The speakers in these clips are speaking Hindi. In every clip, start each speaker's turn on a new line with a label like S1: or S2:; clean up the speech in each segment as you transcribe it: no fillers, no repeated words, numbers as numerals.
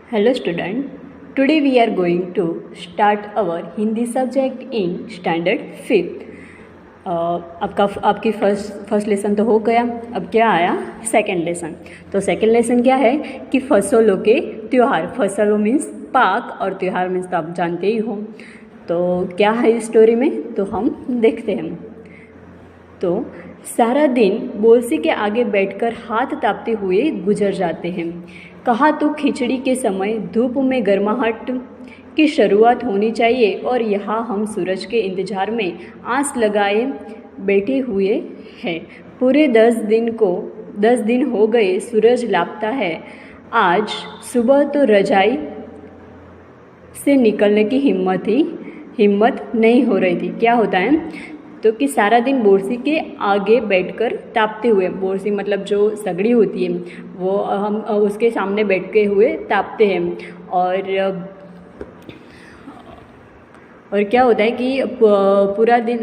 S1: Hello student, today we are going to start our Hindi subject in standard 5th. आपकी फर्स्ट लेसन तो हो गया। अब क्या आया सेकंड लेसन। तो सेकंड लेसन क्या है कि फसलों के त्यौहार। फसलों मीन्स पाक और त्यौहार मीन्स तो आप जानते ही हो। तो क्या है इस स्टोरी में तो हम देखते हैं। तो सारा दिन बोलसी के आगे बैठकर हाथ तापते हुए गुजर जाते हैं। कहा तो खिचड़ी के समय धूप में गर्माहट की शुरुआत होनी चाहिए और यहाँ हम सूरज के इंतज़ार में आस लगाए बैठे हुए हैं। पूरे 10 दिन हो गए सूरज लापता है। आज सुबह तो रजाई से निकलने की हिम्मत नहीं हो रही थी। क्या होता है तो कि सारा दिन बोरसी के आगे बैठकर तापते हुए, बोरसी मतलब जो सगड़ी होती है वो हम उसके सामने बैठते हुए तापते हैं। और क्या होता है कि पूरा दिन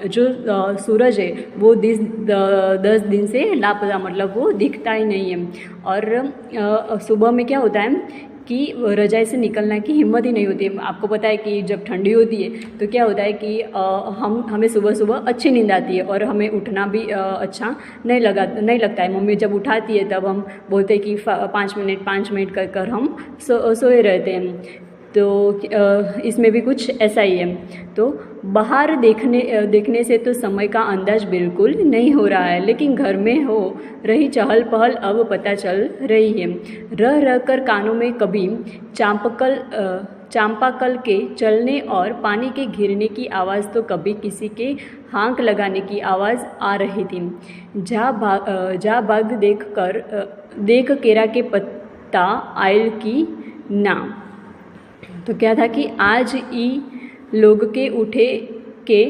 S1: जो सूरज है वो 10 दिन से लापता, मतलब वो दिखता ही नहीं है। और सुबह में क्या होता है कि रजाई से निकलने की हिम्मत ही नहीं होती है। आपको पता है कि जब ठंडी होती है तो क्या होता है कि हमें सुबह सुबह अच्छी नींद आती है और हमें उठना भी अच्छा नहीं लगता है। मम्मी जब उठाती है तब हम बोलते हैं कि 5 मिनट कर हम सोए रहते हैं। तो इसमें भी कुछ ऐसा ही है। तो बाहर देखने से तो समय का अंदाज बिल्कुल नहीं हो रहा है, लेकिन घर में हो रही चहल पहल अब पता चल रही है। रह कर कानों में कभी चांपाकल के चलने और पानी के गिरने की आवाज़ तो कभी किसी के हाँक लगाने की आवाज़ आ रही थी। जा भाग देख केरा के पत्ता आयल की ना। तो क्या था कि आज ई लोग के उठे के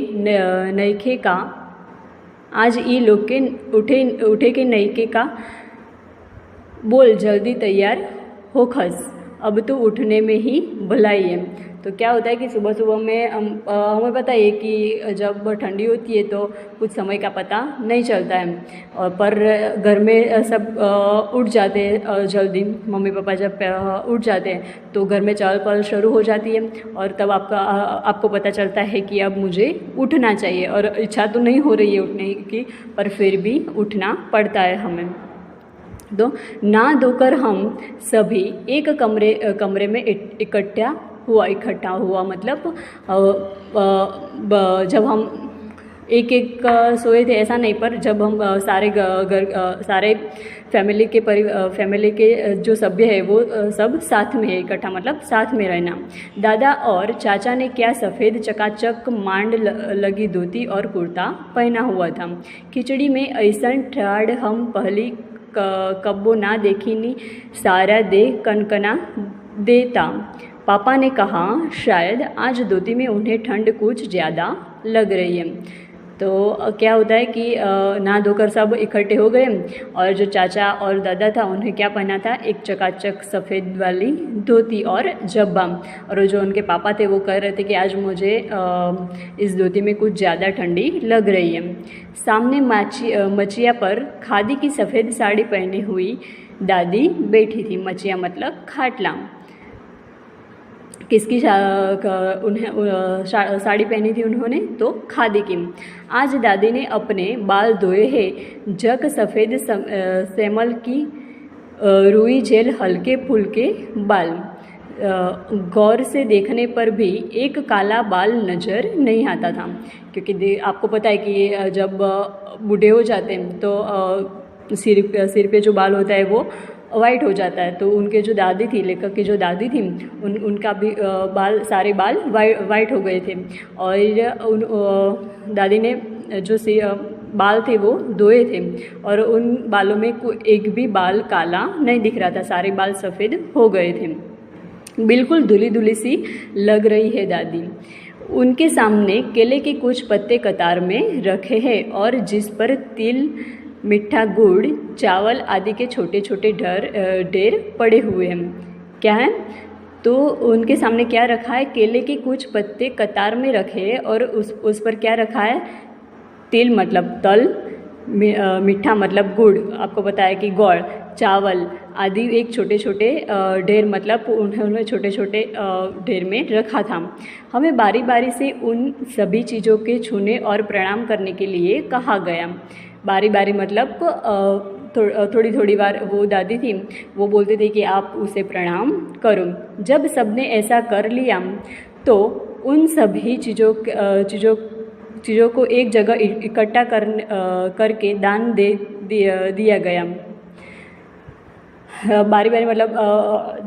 S1: नईखे का, आज ई लोग के उठे के नईके का बोल जल्दी तैयार हो खस, अब तो उठने में ही भलाई है। तो क्या होता है कि सुबह सुबह में हमें पता है कि जब ठंडी होती है तो कुछ समय का पता नहीं चलता है। और पर घर में सब उठ जाते हैं जल्दी। मम्मी पापा जब उठ जाते हैं तो घर में चहल पहल शुरू हो जाती है और तब आपको पता चलता है कि अब मुझे उठना चाहिए। और इच्छा तो नहीं हो रही है उठने की, पर फिर भी उठना पड़ता है हमें। तो ना धोकर हम सभी एक कमरे में इकट्ठा हुआ मतलब जब हम एक सोए थे ऐसा नहीं, पर जब हम सारे फैमिली के जो सभ्य है वो सब साथ में है इकट्ठा, मतलब साथ में रहना। दादा और चाचा ने क्या सफ़ेद चकाचक मांड लगी धोती और कुर्ता पहना हुआ था। खिचड़ी में ऐसा ठाड़ हम पहली कब्बो ना देखी नी, सारा दे कनकना देता। पापा ने कहा शायद आज धोती में उन्हें ठंड कुछ ज़्यादा लग रही है। तो क्या होता है कि नहा धोकर सब इकट्ठे हो गए और जो चाचा और दादा था उन्हें क्या पहना था, एक चकाचक सफ़ेद वाली धोती और जब्बा। और जो उनके पापा थे वो कह रहे थे कि आज मुझे इस धोती में कुछ ज़्यादा ठंडी लग रही है। सामने मचिया पर खादी की सफ़ेद साड़ी पहनी हुई दादी बैठी थी। मचिया मतलब खाटला। किसकी साड़ी पहनी थी उन्होंने, तो खादी की। आज दादी ने अपने बाल धोए हैं, जग सफ़ेद सेमल की रुई जेल हल्के फुल्के बाल। गौर से देखने पर भी एक काला बाल नज़र नहीं आता था, क्योंकि आपको पता है कि जब बूढ़े हो जाते हैं तो सिर पे जो बाल होता है वो वाइट हो जाता है। तो उनके जो दादी थी, लेखक की जो दादी थी, उनका भी सारे बाल वाइट हो गए थे। और दादी ने जो बाल थे वो धोए थे और उन बालों में एक भी बाल काला नहीं दिख रहा था, सारे बाल सफ़ेद हो गए थे। बिल्कुल धुली धुली सी लग रही है दादी। उनके सामने केले के कुछ पत्ते कतार में रखे हैं और जिस पर तिल, मीठा गुड़, चावल आदि के छोटे छोटे ढेर पड़े हुए हैं। क्या है तो उनके सामने क्या रखा है, केले के कुछ पत्ते कतार में रखे हैं और उस पर क्या रखा है, तिल मतलब तल, मीठा मतलब गुड़, आपको बताया कि गुड़, चावल आदि एक छोटे छोटे ढेर मतलब उन्होंने छोटे छोटे ढेर में रखा था। हमें बारी बारी से उन सभी चीज़ों के छूने और प्रणाम करने के लिए कहा गया। बारी बारी मतलब थोड़ी थोड़ी बार वो दादी थी वो बोलते थे कि आप उसे प्रणाम करो। जब सबने ऐसा कर लिया तो उन सभी चीज़ों को एक जगह इकट्ठा करके दान दिया गया। बारी बारी मतलब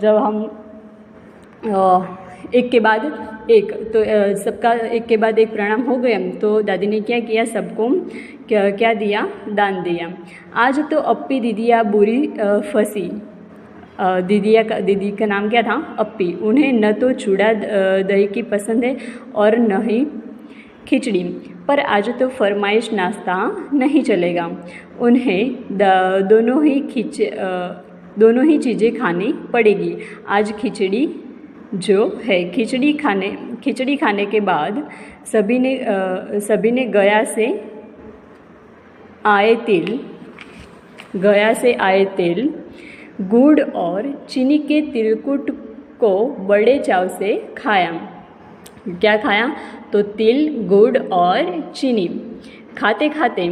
S1: जब हम एक के बाद एक तो सबका एक के बाद एक प्रणाम हो गया तो दादी ने क्या किया, सबको क्या दिया, दान दिया। आज तो अप्पी दीदिया बुरी फंसी। दीदी का नाम क्या था, अप्पी। उन्हें न तो चूड़ा दही की पसंद है और न ही खिचड़ी, पर आज तो फरमाइश नाश्ता नहीं चलेगा। उन्हें दोनों ही चीज़ें खानी पड़ेगी। आज खिचड़ी जो है, खिचड़ी खाने के बाद सभी ने गया से आए तिल, गुड़ और चीनी के तिलकुट को बड़े चाव से खाया। क्या खाया, तो तिल, गुड़ और चीनी। खाते खाते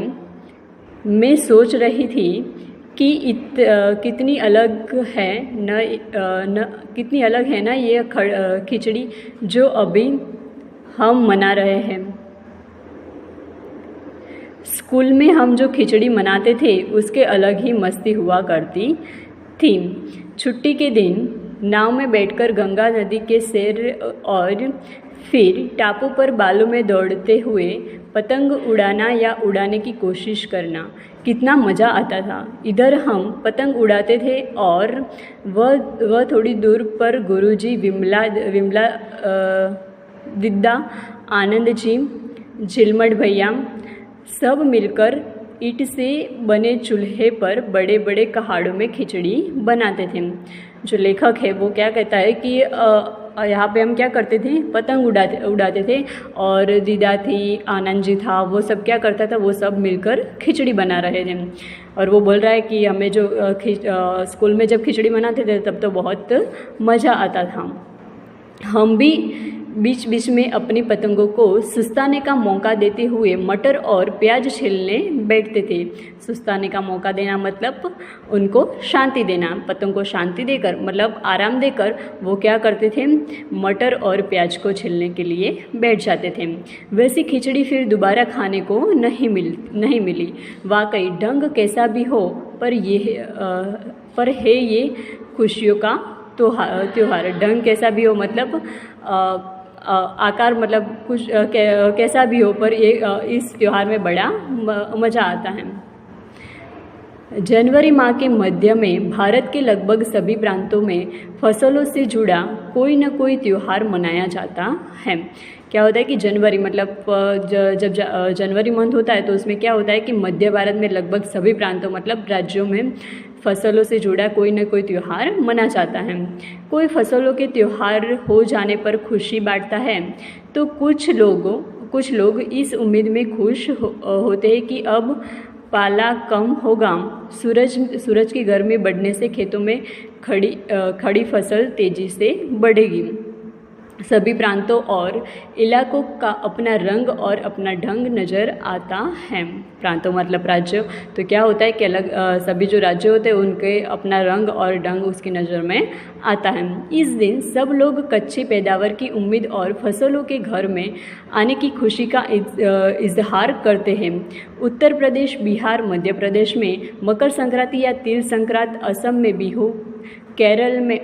S1: मैं सोच रही थी कि कितनी अलग है ना ये खिचड़ी जो अभी हम मना रहे हैं। स्कूल में हम जो खिचड़ी मनाते थे उसके अलग ही मस्ती हुआ करती थी। छुट्टी के दिन नाव में बैठकर गंगा नदी के सैर और फिर टापू पर बालों में दौड़ते हुए पतंग उड़ाना या उड़ाने की कोशिश करना, कितना मज़ा आता था। इधर हम पतंग उड़ाते थे और वह थोड़ी दूर पर गुरुजी, विमला दिद्दा, आनंद जी, झिलमट भैया सब मिलकर ईंट से बने चूल्हे पर बड़े बड़े कहाड़ों में खिचड़ी बनाते थे। जो लेखक है वो क्या कहता है कि यहाँ पे हम क्या करते थे, पतंग उड़ाते थे और दीदा थी, आनंद जी था, वो सब क्या करता था, वो सब मिलकर खिचड़ी बना रहे थे। और वो बोल रहा है कि हमें जो स्कूल में जब खिचड़ी बनाते थे तब तो बहुत मज़ा आता था। हम भी बीच बीच में अपनी पतंगों को सुस्ताने का मौका देते हुए मटर और प्याज छीलने बैठते थे। सुस्ताने का मौका देना मतलब उनको शांति देना, पतंग को शांति देकर मतलब आराम देकर वो क्या करते थे, मटर और प्याज को छीलने के लिए बैठ जाते थे। वैसी खिचड़ी फिर दोबारा खाने को नहीं मिली। वाकई ढंग कैसा भी हो पर है ये खुशियों का त्योहार। ढंग कैसा भी हो मतलब आकार मतलब कुछ कैसा भी हो, पर ये इस त्योहार में बड़ा मज़ा आता है। जनवरी माह के मध्य में भारत के लगभग सभी प्रांतों में फसलों से जुड़ा कोई न कोई त्योहार मनाया जाता है। क्या होता है कि जनवरी मतलब जब जनवरी मंथ होता है तो उसमें क्या होता है कि मध्य भारत में लगभग सभी प्रांतों मतलब राज्यों में फसलों से जुड़ा कोई न कोई त्यौहार मना जाता है। कोई फसलों के त्यौहार हो जाने पर खुशी बांटता है तो कुछ लोग इस उम्मीद में खुश होते हैं कि अब पाला कम होगा, सूरज की गर्मी बढ़ने से खेतों में खड़ी फसल तेजी से बढ़ेगी। सभी प्रांतों और इलाकों का अपना रंग और अपना ढंग नज़र आता है। प्रांतों मतलब राज्य, तो क्या होता है कि अलग सभी जो राज्य होते हैं उनके अपना रंग और ढंग उसकी नज़र में आता है। इस दिन सब लोग कच्ची पैदावार की उम्मीद और फसलों के घर में आने की खुशी का इजहार करते हैं। उत्तर प्रदेश, बिहार, मध्य प्रदेश में मकर संक्रांति या तिल संक्रांत, असम में बिहू, केरल में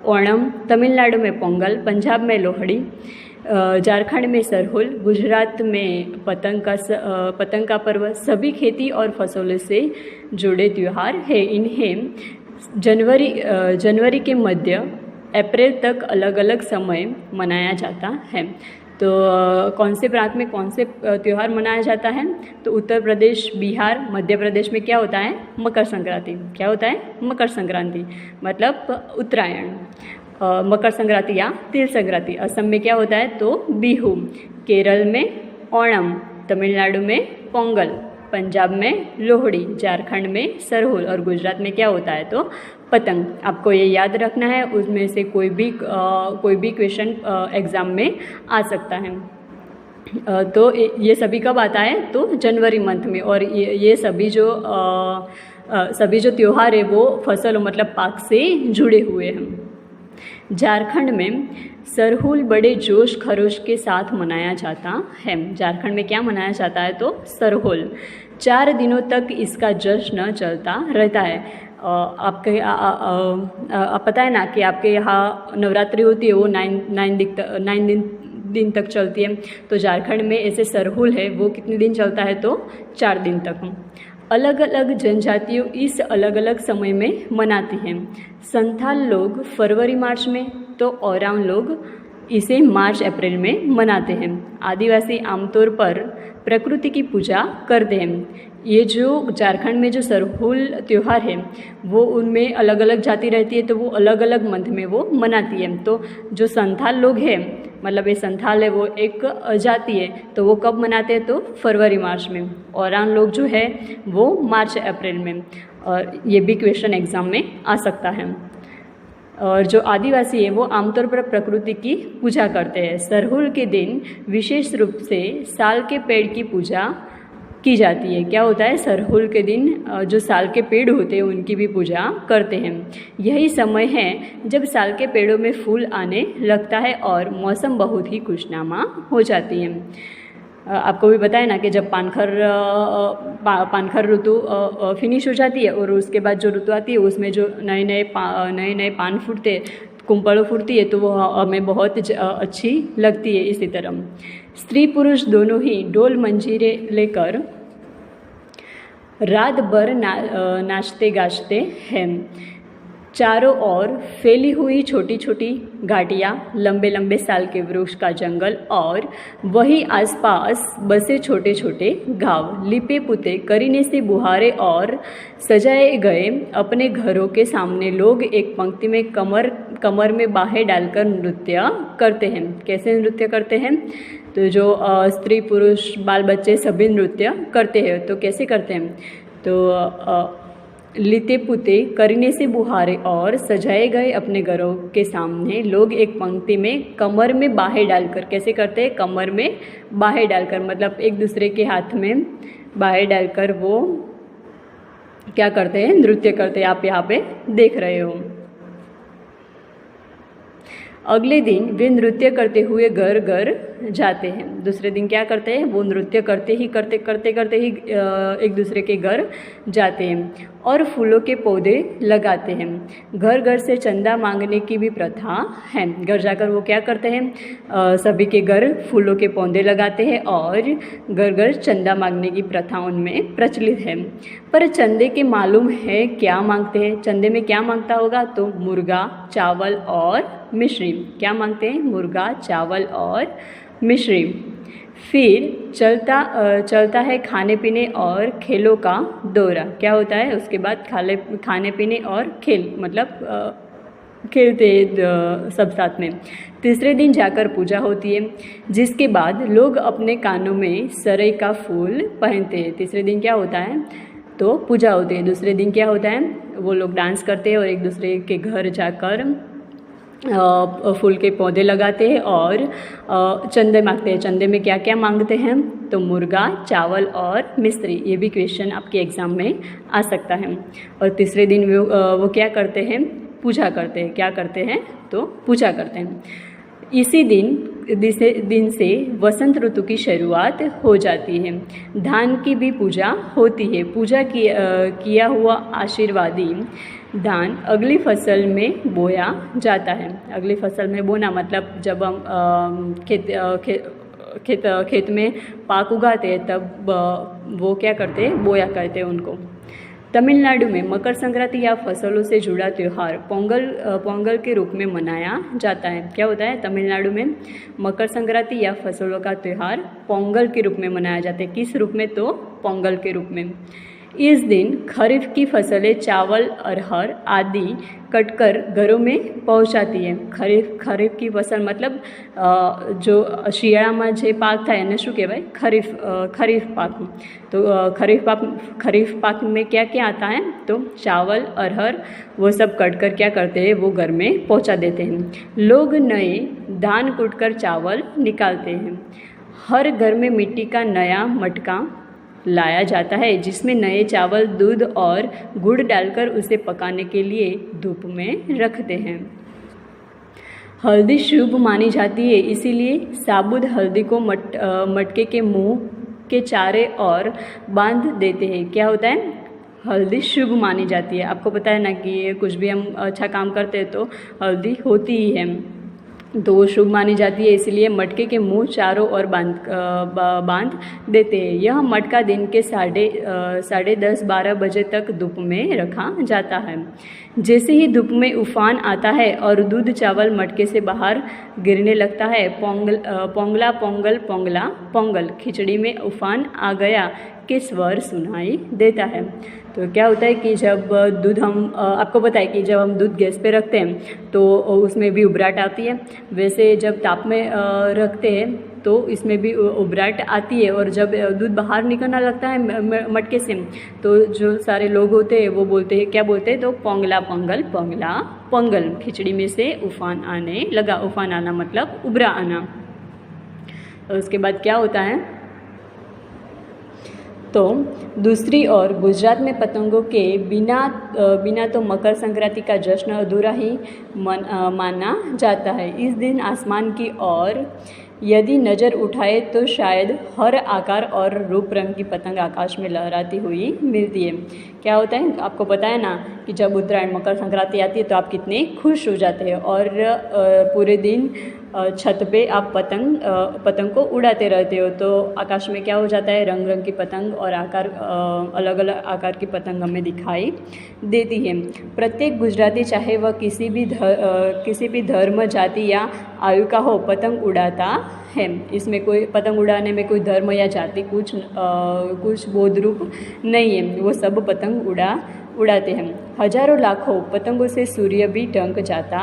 S1: ओणम, तमिलनाडु में पोंगल, पंजाब में लोहड़ी, झारखंड में सरहुल, गुजरात में पतंग का पर्व सभी खेती और फसलों से जुड़े त्यौहार है। इन्हें जनवरी के मध्य अप्रैल तक अलग अलग समय मनाया जाता है। तो कौन से प्रांत में कौन से त्यौहार मनाया जाता है, तो उत्तर प्रदेश, बिहार, मध्य प्रदेश में क्या होता है, मकर संक्रांति। क्या होता है, मकर संक्रांति मतलब उत्तरायण। मकर संक्रांति या तिल संक्रांति। असम में क्या होता है, तो बिहू। केरल में ओणम, तमिलनाडु में पोंगल, पंजाब में लोहड़ी, झारखंड में सरहुल और गुजरात में क्या होता है तो पतंग। आपको ये याद रखना है, उसमें से कोई भी क्वेश्चन एग्ज़ाम में आ सकता है। तो ये सभी कब आता है तो जनवरी मंथ में। और ये सभी जो त्यौहार है वो फसल मतलब पाक से जुड़े हुए हैं। झारखंड में सरहुल बड़े जोश खरोश के साथ मनाया जाता है। झारखंड में क्या मनाया जाता है तो सरहुल। 4 दिनों तक इसका जश्न चलता रहता है। आपके आप पता है ना कि आपके यहाँ नवरात्रि होती है, वो 9 दिन तक चलती है। तो झारखंड में ऐसे सरहुल है वो कितने दिन चलता है तो 4 दिन तक। अलग अलग जनजातियों इस अलग अलग समय में मनाती हैं। संथाल लोग फरवरी मार्च में तो ओरांव लोग इसे मार्च अप्रैल में मनाते हैं। आदिवासी आमतौर पर प्रकृति की पूजा करते हैं। ये जो झारखंड में जो सरहुल त्यौहार है वो उनमें अलग अलग जाति रहती है, तो वो अलग अलग मंथ में वो मनाती है। तो जो संथाल लोग हैं, मतलब ये संथाल है वो एक जाति है, तो वो कब मनाते हैं तो फरवरी मार्च में। ओरान लोग जो है वो मार्च अप्रैल में। और ये भी क्वेश्चन एग्ज़ाम में आ सकता है। और जो आदिवासी है वो आमतौर पर प्रकृति की पूजा करते हैं। सरहुल के दिन विशेष रूप से साल के पेड़ की पूजा की जाती है। क्या होता है, सरहुल के दिन जो साल के पेड़ होते हैं उनकी भी पूजा करते हैं। यही समय है जब साल के पेड़ों में फूल आने लगता है और मौसम बहुत ही खुशनुमा हो जाती है। आपको भी पता है ना कि जब पानखर ऋतु फिनिश हो जाती है और उसके बाद जो ऋतु आती है उसमें जो नए नए पान फूटते, कुंपल फूटती है, तो वो हमें बहुत अच्छी लगती है। इसी तरह स्त्री पुरुष दोनों ही ढोल मंजीरे लेकर रात भर नाचते गाजते हैं। चारों ओर फैली हुई छोटी छोटी घाटियाँ, लंबे लंबे साल के वृक्ष का जंगल और वही आसपास बसे छोटे छोटे गांव लिपे पुते करीने से बुहारे और सजाए गए अपने घरों के सामने लोग एक पंक्ति में कमर में बाहें डालकर नृत्य करते हैं। कैसे नृत्य करते हैं तो जो स्त्री पुरुष बाल बच्चे सभी नृत्य करते हैं। तो कैसे करते हैं तो लिते पुते करने से बुहारे और सजाए गए अपने घरों के सामने लोग एक पंक्ति में कमर में बाहें डालकर, कैसे करते हैं कमर में बाहें डालकर, मतलब एक दूसरे के हाथ में बाहें डालकर वो क्या करते हैं, नृत्य करते हैं। आप यहाँ पे देख रहे हो। अगले दिन वे नृत्य करते हुए घर घर जाते हैं। दूसरे दिन क्या करते हैं, वो नृत्य करते ही एक दूसरे के घर जाते हैं और फूलों के पौधे लगाते हैं। घर घर से चंदा मांगने की भी प्रथा है। घर जाकर वो क्या करते हैं, सभी के घर फूलों के पौधे लगाते हैं और घर घर चंदा मांगने की प्रथा उनमें प्रचलित है। पर चंदे के मालूम है क्या मांगते हैं, चंदे में क्या मांगता होगा तो मुर्गा, चावल और मिश्री। क्या मांगते हैं, मुर्गा, चावल और मिश्री। फिर चलता है खाने पीने और खेलों का दौरा। क्या होता है उसके बाद खाने पीने और खेल, मतलब खेलते सब साथ में। तीसरे दिन जाकर पूजा होती है, जिसके बाद लोग अपने कानों में सरई का फूल पहनते हैं। तीसरे दिन क्या होता है तो पूजा होती है। दूसरे दिन क्या होता है, वो लोग डांस करते हैं और एक दूसरे के घर जाकर फूल के पौधे लगाते हैं और चंदे मांगते हैं। चंदे में क्या क्या मांगते हैं तो मुर्गा, चावल और मिश्री। ये भी क्वेश्चन आपके एग्ज़ाम में आ सकता है। और तीसरे दिन वो क्या करते हैं, पूजा करते हैं। क्या करते हैं तो पूजा करते हैं। इसी दिन से वसंत ऋतु की शुरुआत हो जाती है। धान की भी पूजा होती है। पूजा किया हुआ आशीर्वादी धान अगली फसल में बोया जाता है। अगली फसल में बोना मतलब जब हम खेत में पाक उगाते हैं तब वो क्या करते हैं, बोया करते हैं उनको। तमिलनाडु में मकर संक्रांति या फसलों से जुड़ा त्यौहार पोंगल के रूप में मनाया जाता है। क्या होता है, तमिलनाडु में मकर संक्रांति या फसलों का त्यौहार पोंगल के रूप में मनाया जाता है। किस रूप में तो पोंगल के रूप में। इस दिन खरीफ की फसलें चावल अरहर आदि कटकर घरों में पહોंचाती है। खरीफ की फसल मतलब जो શિયાળામાં જે પાક થાય એને શું કહેવાય? खरीफ पाक। तो खरीफ पाक में क्या क्या आता है? तो चावल अरहर वो सब कट कर क्या करते हैं, वो घर में पहुंचा देते हैं। लोग नए धान कूटकर चावल निकालते हैं। हर घर में मिट्टी का नया मटका लाया जाता है जिसमें नए चावल दूध और गुड़ डालकर उसे पकाने के लिए धूप में रखते हैं। हल्दी शुभ मानी जाती है, इसीलिए साबुत हल्दी को मटके के मुंह के चारे और बांध देते हैं। क्या होता है? हल्दी शुभ मानी जाती है। आपको पता है ना कि कुछ भी हम अच्छा काम करते हैं तो हल्दी होती ही है, तो वो शुभ मानी जाती है, इसलिए मटके के मुंह चारों ओर बांध देते हैं। यह मटका दिन के 10:30-12 बजे तक धूप में रखा जाता है। जैसे ही धूप में उफान आता है और दूध चावल मटके से बाहर गिरने लगता है, पोंगला पोंगल पोंगला पोंगल, खिचड़ी में उफान आ गया के स्वर सुनाई देता है। तो क्या होता है कि जब दूध आपको पता है कि जब हम दूध गैस पे रखते हैं तो उसमें भी उबराहट आती है, वैसे जब ताप में रखते हैं तो इसमें भी उबराहट आती है, और जब दूध बाहर निकलना लगता है मटके से तो जो सारे लोग होते हैं वो बोलते हैं, क्या बोलते हैं? तो पोंगला पोंगल पोंगला पोंगल, खिचड़ी में से उफान आने लगा। उफान आना मतलब उबरा आना। उसके बाद क्या होता है? तो दूसरी ओर गुजरात में पतंगों के बिना तो मकर संक्रांति का जश्न अधूरा ही माना जाता है। इस दिन आसमान की ओर यदि नज़र उठाए तो शायद हर आकार और रूप रंग की पतंग आकाश में लहराती हुई मिलती है। क्या होता है? आपको पता है ना कि जब उत्तरायण मकर संक्रांति आती है तो आप कितने खुश हो जाते हैं, और पूरे दिन छत पे आप पतंग को उड़ाते रहते हो, तो आकाश में क्या हो जाता है? रंग रंग की पतंग और अलग अलग आकार की पतंग हमें दिखाई देती है। प्रत्येक गुजराती चाहे वह किसी भी धर्म जाति या आयु का हो, पतंग उड़ाता है। इसमें कोई पतंग उड़ाने में कोई धर्म या जाति कुछ बोध रूप नहीं है, वो सब पतंग उड़ाते हैं। हजारों लाखों पतंगों से सूर्य भी ढंक जाता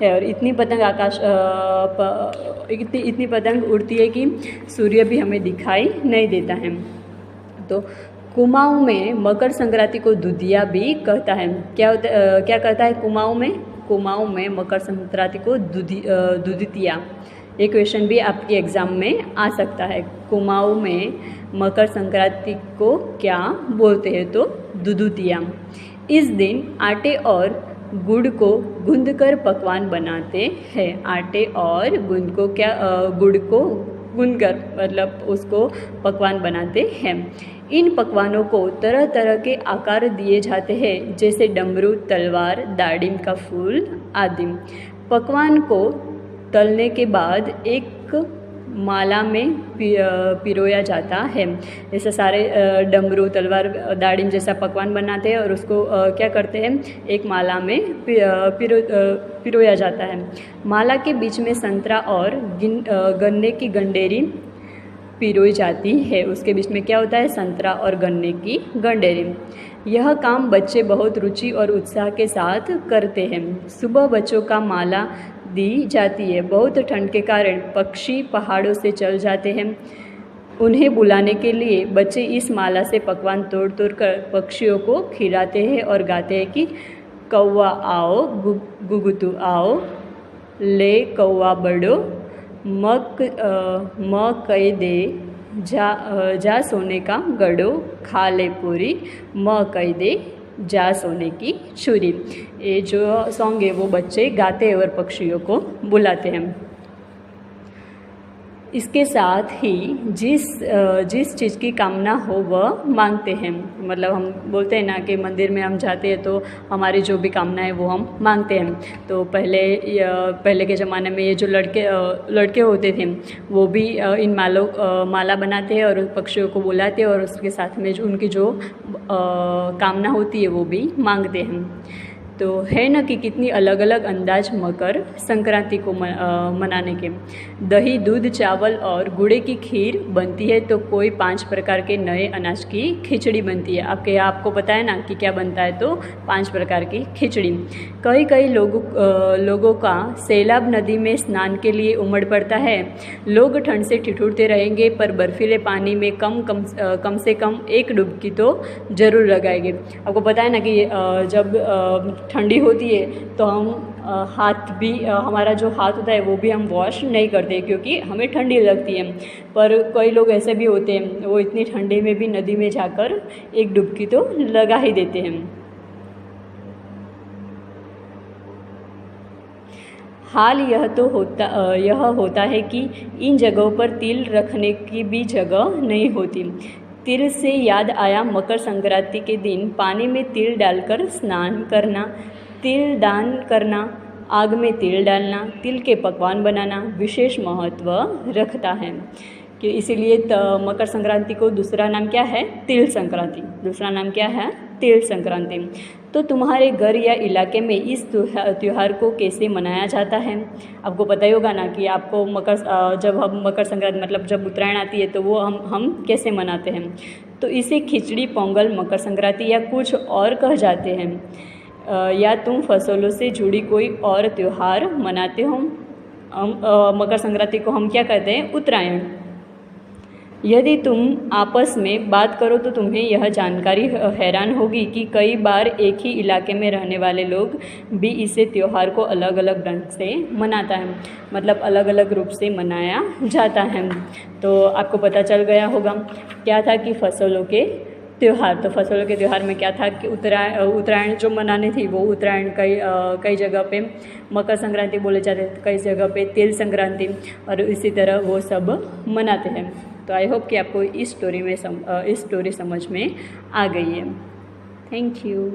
S1: है, और इतनी पतंग उड़ती है कि सूर्य भी हमें दिखाई नहीं देता है। तो कुमाऊं में मकर संक्रांति को दुधिया भी कहता है। क्या कहता है कुमाऊं में मकर संक्रांति को दुधितिया। ये क्वेश्चन भी आपके एग्ज़ाम में आ सकता है। कुमाऊं में मकर संक्रांति को क्या बोलते हैं? तो दुधितिया। इस दिन आटे और गुड़ को गूंदकर पकवान बनाते हैं। आटे और गुड़ को गूंदकर मतलब उसको पकवान बनाते हैं। इन पकवानों को तरह तरह के आकार दिए जाते हैं, जैसे डमरू, तलवार, दाड़िम का फूल आदि। पकवान को तलने के बाद एक माला में पिरोया जाता है। जैसे सारे डमरू, तलवार, दाड़िम जैसा पकवान बनाते हैं और उसको क्या करते हैं? एक माला में पिरोया जाता है। माला के बीच में संतरा और गन्ने की गंडेरी पिरोई जाती है। उसके बीच में क्या होता है? संतरा और गन्ने की गंडेरी। यह काम बच्चे बहुत रुचि और उत्साह के साथ करते हैं। सुबह बच्चों का माला दी जाती है। बहुत ठंड के कारण पक्षी पहाड़ों से चल जाते हैं। उन्हें बुलाने के लिए बच्चे इस माला से पकवान तोड़ कर पक्षियों को खिलाते हैं और गाते हैं कि कौवा आओ, गुगुतू आओ, ले कौवा बड़ो, म कह दे जा सोने का गड़ो, खा ले पूरी, म कह दे जा सोने की छुरी। ये जो सॉन्ग है वो बच्चे गाते हैं और पक्षियों को बुलाते हैं। इसके साथ ही जिस चीज़ की कामना हो वह मांगते हैं। मतलब हम बोलते हैं ना कि मंदिर में हम जाते हैं तो हमारी जो भी कामना है वो हम मांगते हैं। तो पहले के ज़माने में ये जो लड़के होते थे वो भी इन माला बनाते हैं और पक्षियों को बुलाते हैं और उसके साथ में जो उनकी जो कामना होती है वो भी मांगते हैं। तो है ना कि कितनी अलग अलग अंदाज मकर संक्रांति को मनाने के। दही, दूध, चावल और गुड़ की खीर बनती है, तो कोई 5 प्रकार के नए अनाज की खिचड़ी बनती है। आपको पता है ना कि क्या बनता है, तो 5 प्रकार की खिचड़ी। कई लोगों का सैलाब नदी में स्नान के लिए उमड़ पड़ता है। लोग ठंड से ठिठुरते रहेंगे, पर बर्फीले पानी में कम से कम एक डुबकी तो ज़रूर लगाएंगे। आपको पता है ना कि जब ठंडी होती है तो हम हाथ भी, हमारा जो हाथ होता है वो भी हम वॉश नहीं करते, क्योंकि हमें ठंडी लगती है। पर कई लोग ऐसे भी होते हैं, वो इतनी ठंडी में भी नदी में जाकर एक डुबकी तो लगा ही देते हैं। हाल यह होता है कि इन जगहों पर तिल रखने की भी जगह नहीं होती। तिल से याद आया, मकर संक्रांति के दिन पानी में तिल डालकर स्नान करना, तिल दान करना, आग में तिल डालना, तिल के पकवान बनाना विशेष महत्व रखता है। कि इसीलिए मकर संक्रांति को दूसरा नाम क्या है, तिल संक्रांति। दूसरा नाम क्या है, तिल संक्रांति। तो तुम्हारे घर या इलाके में इस त्यौहार को कैसे मनाया जाता है? आपको पता ही होगा ना कि आपको जब हम मकर संक्रांति मतलब जब उत्तरायण आती है तो वो हम कैसे मनाते हैं। तो इसे खिचड़ी, पोंगल, मकर संक्रांति या कुछ और कह जाते हैं। या तुम फसलों से जुड़ी कोई और त्यौहार मनाते हो? मकर संक्रांति को हम क्या कहते हैं, उत्तरायण। यदि तुम आपस में बात करो तो तुम्हें यह जानकारी हैरान होगी कि कई बार एक ही इलाके में रहने वाले लोग भी इसे त्यौहार को अलग अलग ढंग से मनाता है, मतलब अलग अलग रूप से मनाया जाता है। तो आपको पता चल गया होगा क्या था कि फसलों के त्यौहार। तो फसलों के त्यौहार में क्या था कि उत्तरायण जो मनाने थी वो उत्तरायण कई जगह पे मकर संक्रांति बोले जाते हैं, कई जगह पे तिल संक्रांति, और इसी तरह वो सब मनाते हैं। तो आई होप कि आपको इस स्टोरी समझ में आ गई है। Thank you.